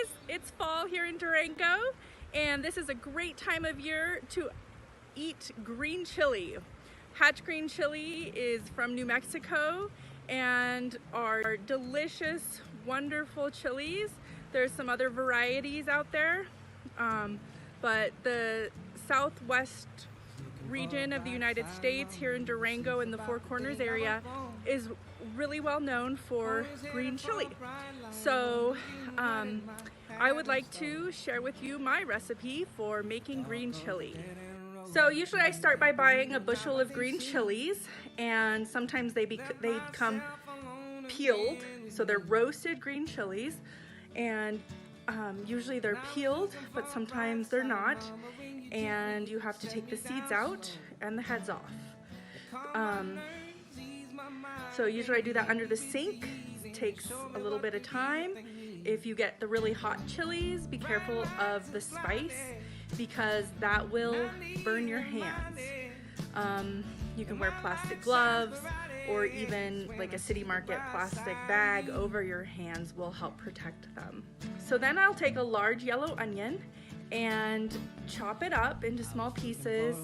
guys, it's fall here in Durango, and this is a great time of year to eat green chili. Hatch green chili is from New Mexico and are delicious, wonderful chilies. There's some other varieties out there, but the southwest region of the United States here in Durango in the Four Corners area is really well known for green chili. So I would like to share with you my recipe for making green chili. So usually I start by buying a bushel of green chilies, and sometimes they come peeled, so they're roasted green chilies, and usually they're peeled, but sometimes they're not, and you have to take the seeds out and the heads off. So usually I do that under the sink. It takes a little bit of time. If you get the really hot chilies, be careful of the spice because that will burn your hands. You can wear plastic gloves, or even like a city market plastic bag over your hands will help protect them. So then I'll take a large yellow onion and chop it up into small pieces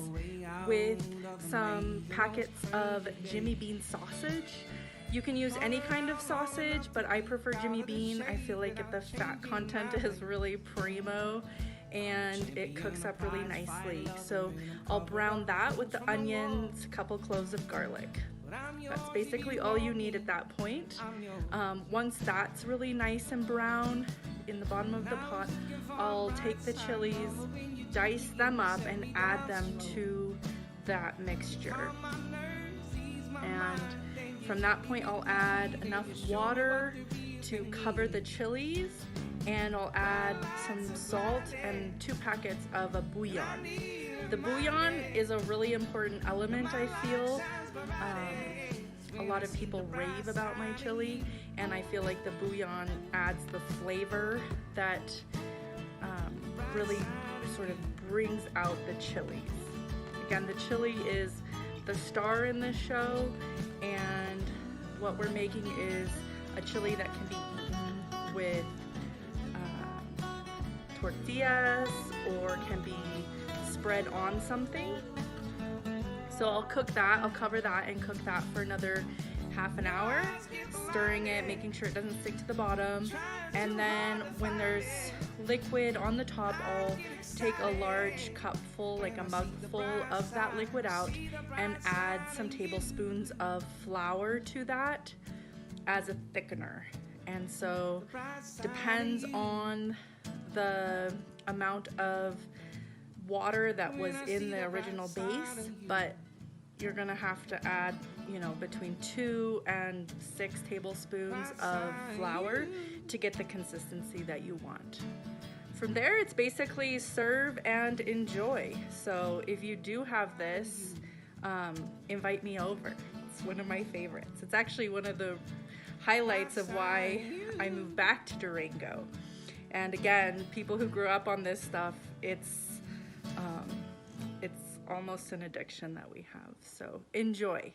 with some packets of Jimmy Bean sausage. You can use any kind of sausage, but I prefer Jimmy Bean. I feel like the fat content is really primo and it cooks up really nicely. So I'll brown that with the onions, a couple cloves of garlic. That's basically all you need at that point. Once that's really nice and brown in the bottom of the pot, I'll take the chilies, dice them up, and add them to that mixture. And from that point, I'll add enough water to cover the chilies, and I'll add some salt and 2 packets of a bouillon. The bouillon is a really important element, I feel. A lot of people rave about my chili, and I feel like the bouillon adds the flavor that really sort of brings out the chilies. Again, the chili is the star in this show, and what we're making is a chili that can be eaten with tortillas or can be spread on something. So I'll cook that, I'll cover that and cook that for another half an hour, stirring it, making sure it doesn't stick to the bottom. And then when there's liquid on the top, I'll take a large cupful, like a mug full of that liquid out, and add some tablespoons of flour to that as a thickener. And so depends on the amount of water that was in the original base, but you're gonna have to add, between 2 and 6 tablespoons of flour to get the consistency that you want. From there, it's basically serve and enjoy. So if you do have this, invite me over. It's one of my favorites. It's actually one of the highlights of why I moved back to Durango. And again, people who grew up on this stuff, it's almost an addiction that we have. So enjoy.